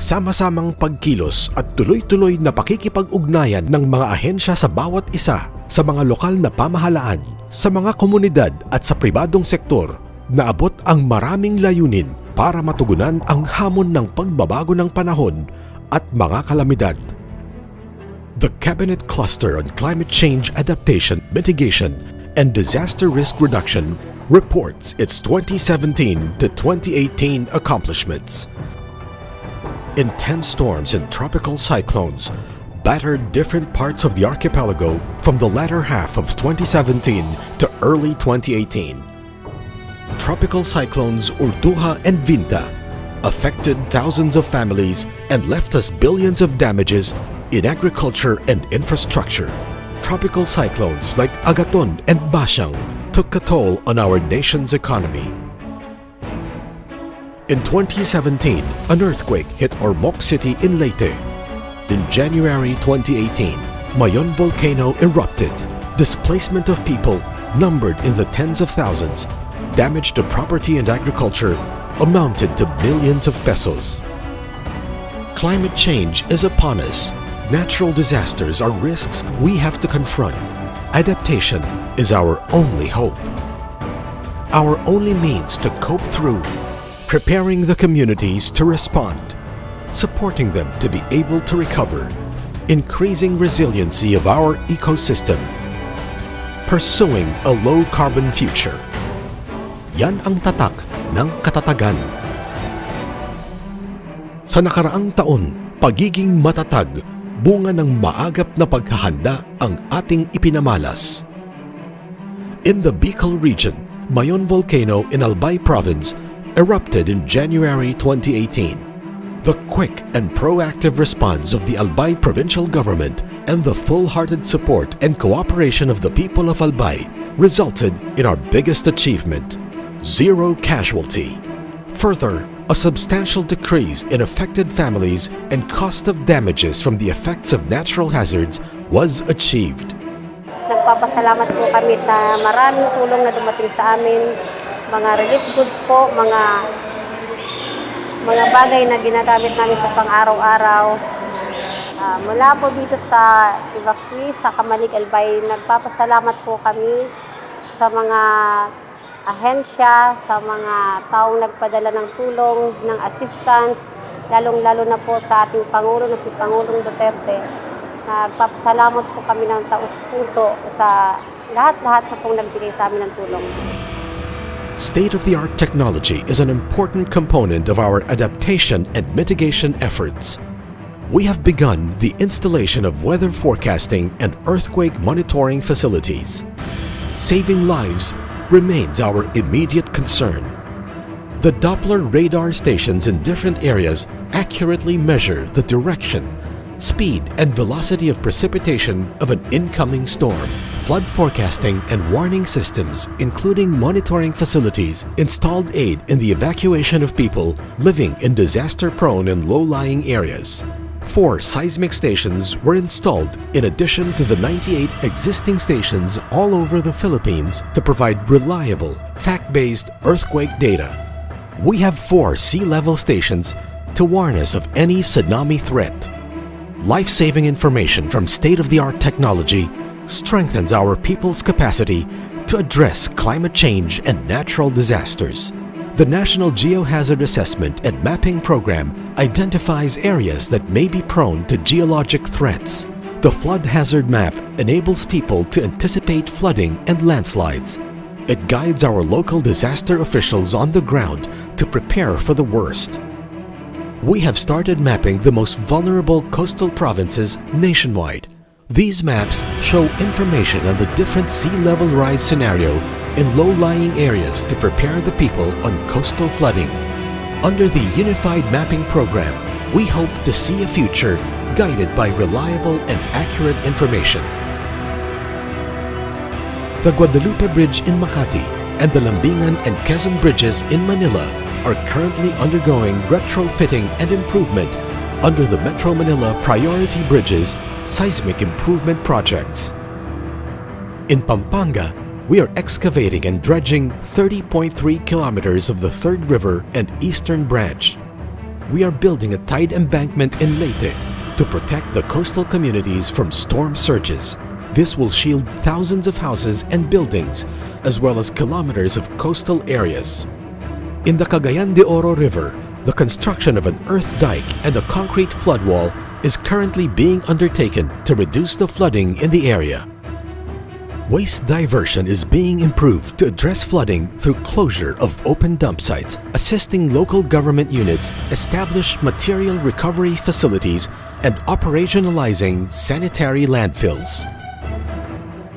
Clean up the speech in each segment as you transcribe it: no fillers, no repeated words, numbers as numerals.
sama-samang pagkilos at tuloy-tuloy na pakikipag-ugnayan ng mga ahensya sa bawat isa, sa mga lokal na pamahalaan, sa mga komunidad at sa pribadong sektor, naabot ang maraming layunin para matugunan ang hamon ng pagbabago ng panahon at mga kalamidad. The Cabinet Cluster on Climate Change Adaptation, Mitigation, and Disaster Risk Reduction reports its 2017 to 2018 accomplishments. Intense storms and tropical cyclones battered different parts of the archipelago from the latter half of 2017 to early 2018. Tropical cyclones Urduha and Vinta affected thousands of families and left us billions of damages in agriculture and infrastructure. Tropical cyclones like Agaton and Bashang took a toll on our nation's economy. In 2017, an earthquake hit Ormoc City in Leyte. In January 2018, Mayon volcano erupted. Displacement of people numbered in the tens of thousands, damage to property and agriculture amounted to millions of pesos. Climate change is upon us. Natural disasters are risks we have to confront. Adaptation is our only hope. Our only means to cope through, preparing the communities to respond, supporting them to be able to recover, increasing resiliency of our ecosystem, pursuing a low-carbon future. Yan ang tatak ng katatagan. Sa nakaraang taon, pagiging matatag, bunga ng maagap na paghahanda ang ating ipinamalas. In the Bicol region, Mayon volcano in Albay province erupted in January 2018. The quick and proactive response of the Albay provincial government and the full-hearted support and cooperation of the people of Albay resulted in our biggest achievement: zero casualty. Further, a substantial decrease in affected families and cost of damages from the effects of natural hazards was achieved. Nagpapasalamat po kami sa maraming tulong na dumating sa amin, mga relief goods po, mga bagay na ginagamit namin sa pang-araw-araw. Mula po dito sa Evacuee, sa Kamalig Albay, nagpapasalamat po kami sa mga ahensya, sa mga taong nagpadala ng tulong, ng assistance, lalong-lalo na po sa ating Pangulo na si Pangulong Duterte. Nagpapasalamat po kami ng taus-puso sa lahat-lahat na pong nagbigay sa amin ng tulong. State-of-the-art technology is an important component of our adaptation and mitigation efforts. We have begun the installation of weather forecasting and earthquake monitoring facilities. Saving lives remains our immediate concern. The Doppler radar stations in different areas accurately measure the direction, speed, and velocity of precipitation of an incoming storm. Flood forecasting and warning systems, including monitoring facilities, installed aid in the evacuation of people living in disaster-prone and low-lying areas. 4 seismic stations were installed in addition to the 98 existing stations all over the Philippines to provide reliable, fact-based earthquake data. We have 4 sea-level stations to warn us of any tsunami threat. Life-saving information from state-of-the-art technology strengthens our people's capacity to address climate change and natural disasters. The National Geohazard Assessment and Mapping Program identifies areas that may be prone to geologic threats. The Flood Hazard Map enables people to anticipate flooding and landslides. It guides our local disaster officials on the ground to prepare for the worst. We have started mapping the most vulnerable coastal provinces nationwide. These maps show information on the different sea level rise scenario in low-lying areas to prepare the people on coastal flooding. Under the Unified Mapping Program, we hope to see a future guided by reliable and accurate information. The Guadalupe Bridge in Makati and the Lambingan and Quezon bridges in Manila are currently undergoing retrofitting and improvement under the Metro Manila Priority Bridges Seismic Improvement Projects. In Pampanga, we are excavating and dredging 30.3 kilometers of the Third River and Eastern Branch. we are building a tide embankment in Leyte to protect the coastal communities from storm surges. This will shield thousands of houses and buildings, as well as kilometers of coastal areas. In the Cagayan de Oro River, the construction of an earth dike and a concrete flood wall is currently being undertaken to reduce the flooding in the area. Waste diversion is being improved to address flooding through closure of open dump sites, assisting local government units establish material recovery facilities, and operationalizing sanitary landfills.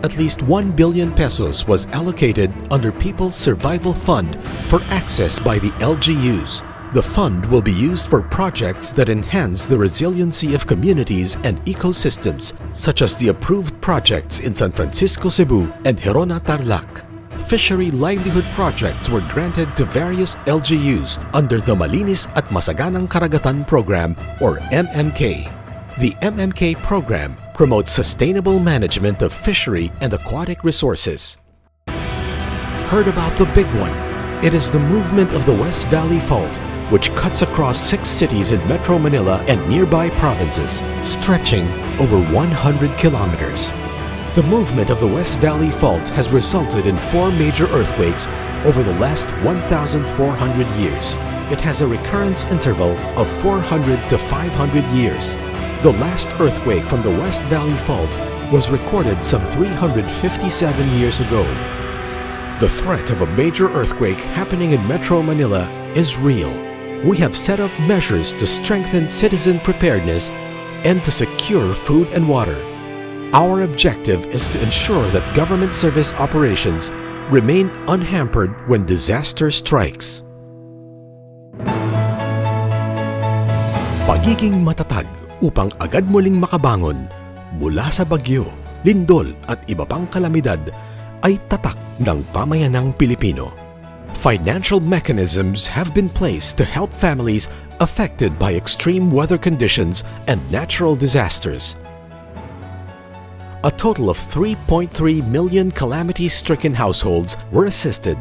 At least 1 billion pesos was allocated under People's Survival Fund for access by the LGUs. The fund will be used for projects that enhance the resiliency of communities and ecosystems, such as the approved projects in San Francisco, Cebu and Gerona, Tarlac. Fishery livelihood projects were granted to various LGUs under the Malinis at Masaganang Karagatan Program, or MMK. The MMK program promotes sustainable management of fishery and aquatic resources. Heard about the big one? It is the movement of the West Valley Fault, which cuts across 6 cities in Metro Manila and nearby provinces, stretching over 100 kilometers. The movement of the West Valley Fault has resulted in 4 major earthquakes over the last 1,400 years. It has a recurrence interval of 400 to 500 years. The last earthquake from the West Valley Fault was recorded some 357 years ago. The threat of a major earthquake happening in Metro Manila is real. We have set up measures to strengthen citizen preparedness and to secure food and water. Our objective is to ensure that government service operations remain unhampered when disaster strikes. Pagiging matatag upang agad muling makabangon mula sa bagyo, lindol at iba pang kalamidad ay tatak ng pamayanang Pilipino. Financial mechanisms have been placed to help families affected by extreme weather conditions and natural disasters. A total of 3.3 million calamity-stricken households were assisted.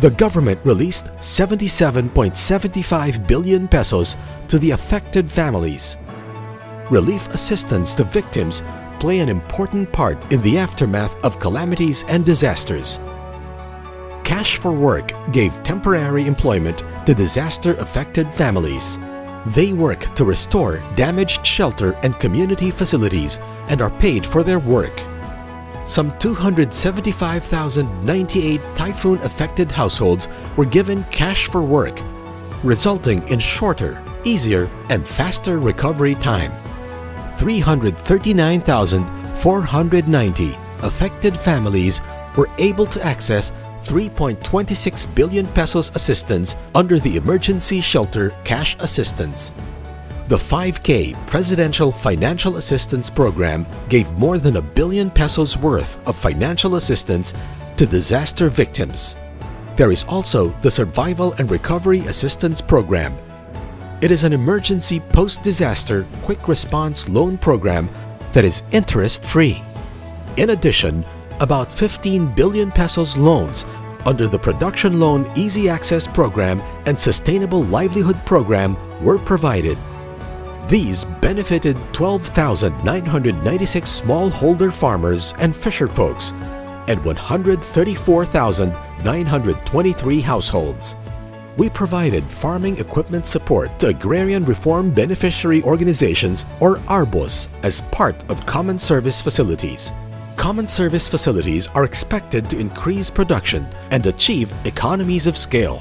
The government released 77.75 billion pesos to the affected families. Relief assistance to victims play an important part in the aftermath of calamities and disasters. Cash for Work gave temporary employment to disaster-affected families. They work to restore damaged shelter and community facilities and are paid for their work. Some 275,098 typhoon-affected households were given Cash for Work, resulting in shorter, easier, and faster recovery time. 339,490 affected families were able to access 3.26 billion pesos assistance under the Emergency Shelter Cash Assistance. The 5K Presidential Financial Assistance Program gave more than 1 billion pesos worth of financial assistance to disaster victims. There is also the Survival and Recovery Assistance Program. It is an emergency post-disaster quick response loan program that is interest-free. In addition, about 15 billion pesos loans under the Production Loan Easy Access Program and Sustainable Livelihood Program were provided. These benefited 12,996 smallholder farmers and fisherfolks and 134,923 households. We provided farming equipment support to Agrarian Reform Beneficiary Organizations, or ARBOs, as part of Common Service Facilities. Common Service Facilities are expected to increase production and achieve economies of scale.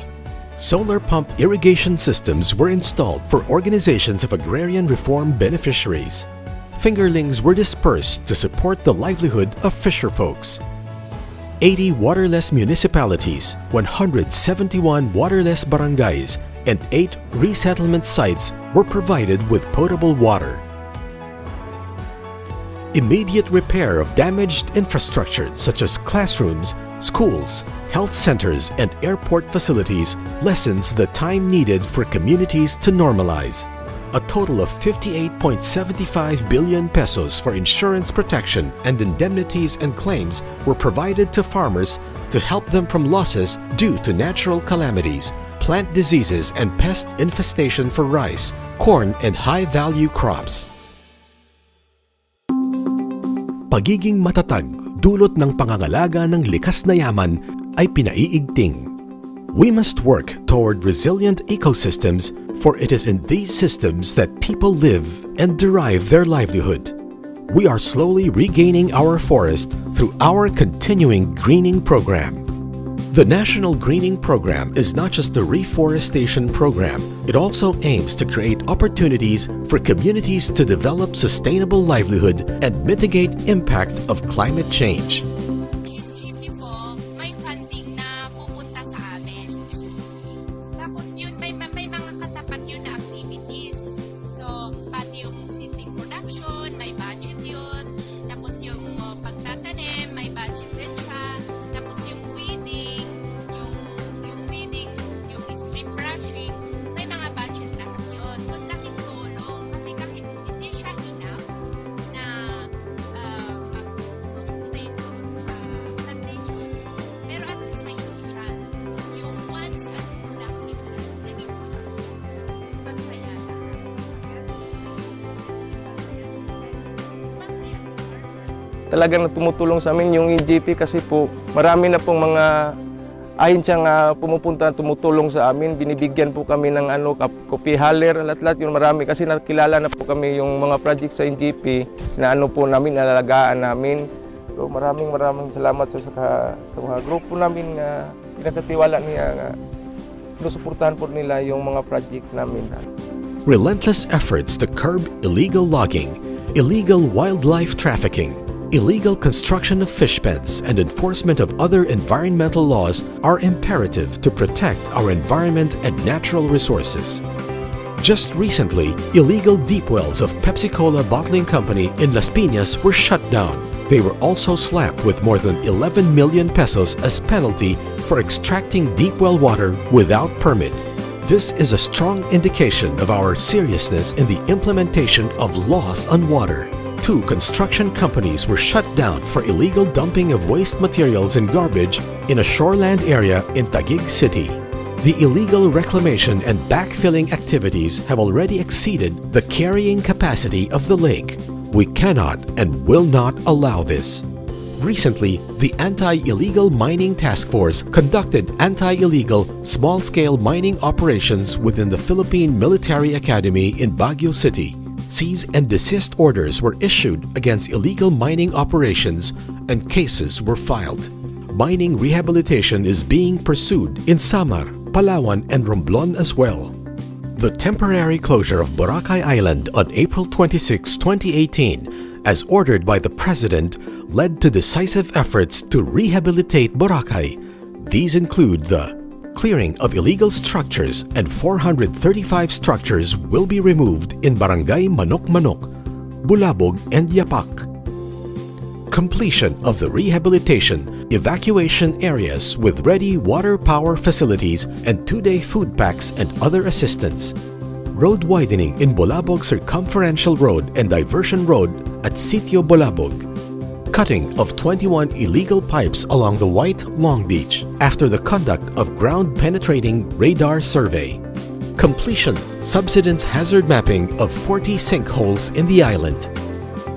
Solar pump irrigation systems were installed for organizations of agrarian reform beneficiaries. Fingerlings were dispersed to support the livelihood of fisherfolks. 80 waterless municipalities, 171 waterless barangays, and 8 resettlement sites were provided with potable water. Immediate repair of damaged infrastructure such as classrooms, schools, health centers, and airport facilities lessens the time needed for communities to normalize. A total of 58.75 billion pesos for insurance protection and indemnities and claims were provided to farmers to help them from losses due to natural calamities, plant diseases and pest infestation for rice, corn, and high-value crops. Pagiging matatag dulot ng pangangalaga ng likas na yaman ay pinaiigting. We must work toward resilient ecosystems, for it is in these systems that people live and derive their livelihood. We are slowly regaining our forest through our continuing greening program. The National Greening Program is not just a reforestation program, it also aims to create opportunities for communities to develop sustainable livelihood and mitigate impact of climate change. Yung GP po, may funding na pupunta sa amin. Tapos yun, may mga katapat yun na activities. So, pati yung seedling production, may budget yun. Tapos yung pagtatanim, may budget din siya. Tapos yung weeding, yung strip brushing, may mga budget lahat yun. Kung laking tulong, kasi kahit hindi siya enough na mag-sustain doon sa plantation, pero at least may siya. Yung once at productive na naging masaya na. Masaya si Talagang tumutulong sa amin yung EGP kasi po marami na pong mga ahinsiyang pumupunta tumutulong sa amin. Binibigyan po kami ng copy haler, lahat-lahat yun marami kasi nakilala na po kami yung mga project sa EGP na po namin, nalalagaan namin. So maraming salamat sa mga grupo namin na pinagkatiwala niya, sinusuportahan po nila yung mga project namin. Relentless efforts to curb illegal logging, illegal wildlife trafficking, illegal construction of fish pens, and enforcement of other environmental laws are imperative to protect our environment and natural resources. Just recently, illegal deep wells of Pepsi-Cola Bottling Company in Las Piñas were shut down. They were also slapped with more than 11 million pesos as penalty for extracting deep well water without permit. This is a strong indication of our seriousness in the implementation of laws on water. 2 construction companies were shut down for illegal dumping of waste materials and garbage in a shoreland area in Taguig City. The illegal reclamation and backfilling activities have already exceeded the carrying capacity of the lake. We cannot and will not allow this. Recently, the Anti-Illegal Mining Task Force conducted anti-illegal small-scale mining operations within the Philippine Military Academy in Baguio City. Cease and desist orders were issued against illegal mining operations and cases were filed. Mining rehabilitation is being pursued in Samar, Palawan, and Romblon as well. The temporary closure of Boracay Island on April 26, 2018, as ordered by the President, led to decisive efforts to rehabilitate Boracay. These include the clearing of illegal structures, and 435 structures will be removed in Barangay Manok-Manok, Bulabog, and Yapak. Completion of the rehabilitation, evacuation areas with ready water power facilities and 2-day food packs and other assistance. Road widening in Bulabog Circumferential Road and Diversion Road at Sitio Bulabog. Cutting of 21 illegal pipes along the White Long Beach after the conduct of ground-penetrating radar survey. Completion subsidence hazard mapping of 40 sinkholes in the island.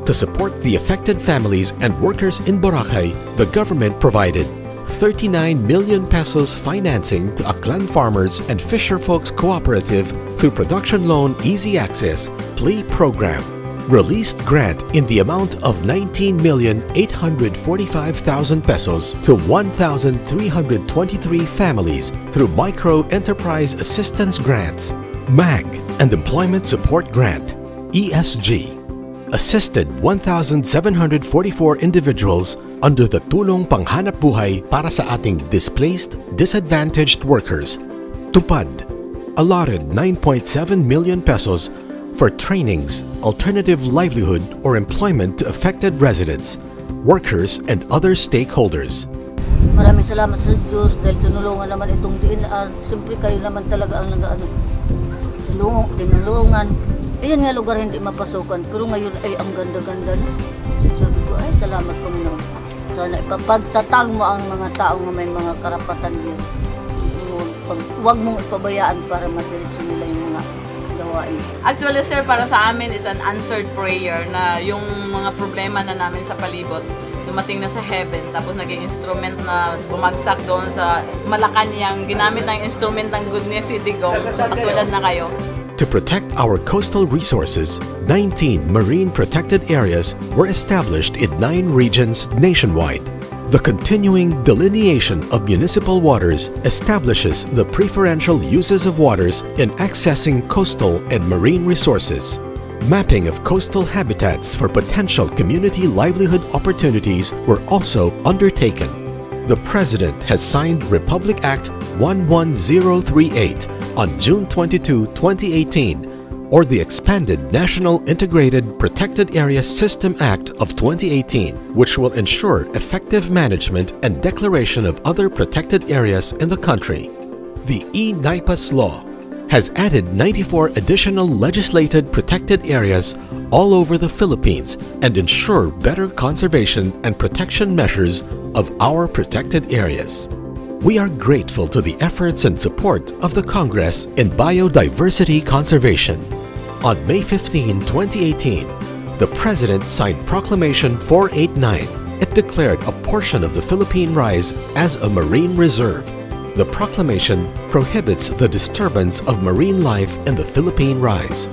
To support the affected families and workers in Boracay, the government provided 39 million pesos financing to Aklan Farmers and Fisherfolks Cooperative through Production Loan Easy Access Plea Program. Released grant in the amount of 19,845,000 pesos to 1,323 families through Micro Enterprise Assistance Grants, MAG, and Employment Support Grant, ESG. Assisted 1,744 individuals under the Tulong Panghanap Buhay para sa ating displaced, disadvantaged workers. Tupad, allotted 9.7 million pesos for trainings, alternative livelihood, or employment to affected residents, workers, and other stakeholders. Maraming salamat sa Diyos dahil tinulungan naman itong diin. Siyempre kayo naman talaga ang tinulungan. Ayan nga lugar hindi mapasukan, pero ngayon ay ang ganda-ganda na. Sabi ko, ay salamat Panginoon. Sana ipapagtatag mo ang mga taong na may mga karapatan diyan. Huwag mong ipabayaan para madiretso nila yung mga gawain. Actually, sir, para sa amin is an answered prayer na yung mga problema na namin sa palibot dumating na sa heaven, tapos naging instrument na bumagsak doon sa Malacanang, ginamit ng instrument ng goodness si Digong, katulad na kayo. To protect our coastal resources, 19 marine protected areas were established in 9 regions nationwide. The continuing delineation of municipal waters establishes the preferential uses of waters in accessing coastal and marine resources. Mapping of coastal habitats for potential community livelihood opportunities were also undertaken. The President has signed Republic Act 11038 on June 22, 2018, or the expanded National Integrated Protected Areas System Act of 2018, which will ensure effective management and declaration of other protected areas in the country. The E-NIPAS law has added 94 additional legislated protected areas all over the Philippines and ensure better conservation and protection measures of our protected areas. We are grateful to the efforts and support of the Congress in biodiversity conservation. On May 15, 2018, the President signed Proclamation 489. It declared a portion of the Philippine Rise as a marine reserve. The proclamation prohibits the disturbance of marine life in the Philippine Rise.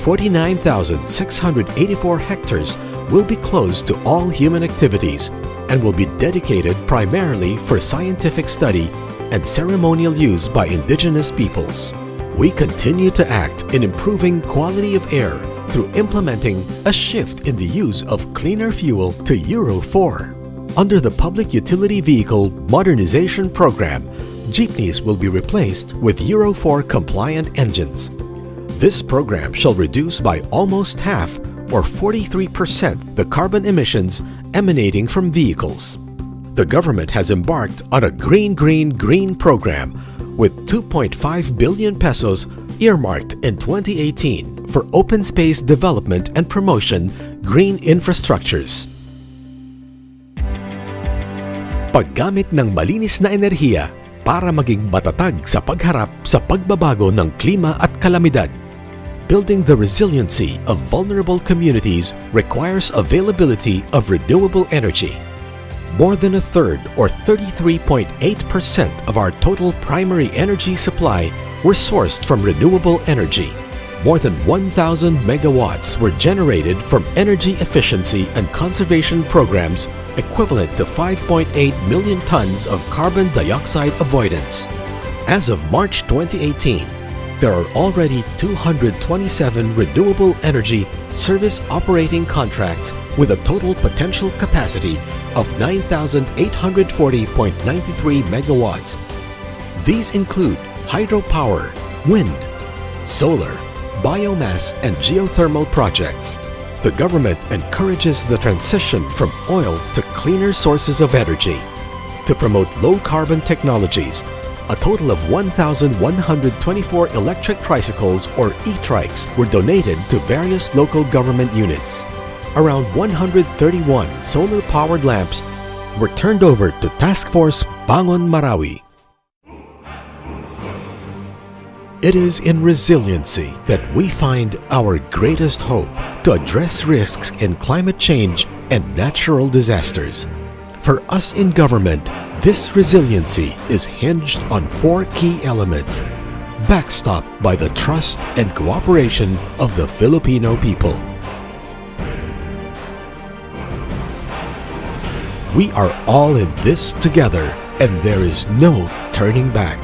49,684 hectares will be closed to all human activities and will be dedicated primarily for scientific study and ceremonial use by indigenous peoples. We continue to act in improving quality of air through implementing a shift in the use of cleaner fuel to Euro 4. Under the Public Utility Vehicle Modernization Program, jeepneys will be replaced with Euro 4 compliant engines. This program shall reduce by almost half, or 43%, the carbon emissions emanating from vehicles. The government has embarked on a Green program with 2.5 billion pesos earmarked in 2018 for open space development and promotion green infrastructures. Paggamit ng malinis na enerhiya para maging matatag sa pagharap sa pagbabago ng klima at kalamidad. Building the resiliency of vulnerable communities requires availability of renewable energy. More than a third, or 33.8% of our total primary energy supply were sourced from renewable energy. More than 1,000 megawatts were generated from energy efficiency and conservation programs equivalent to 5.8 million tons of carbon dioxide avoidance. As of March 2018, there are already 227 renewable energy service operating contracts with a total potential capacity of 9,840.93 megawatts. These include hydropower, wind, solar, biomass, and geothermal projects. The government encourages the transition from oil to cleaner sources of energy. To promote low-carbon technologies, a total of 1,124 electric tricycles, or e-trikes, were donated to various local government units. Around 131 solar-powered lamps were turned over to Task Force Bangon Marawi. It is in resiliency that we find our greatest hope to address risks in climate change and natural disasters. For us in government, this resiliency is hinged on 4 key elements, backstopped by the trust and cooperation of the Filipino people. We are all in this together, and there is no turning back.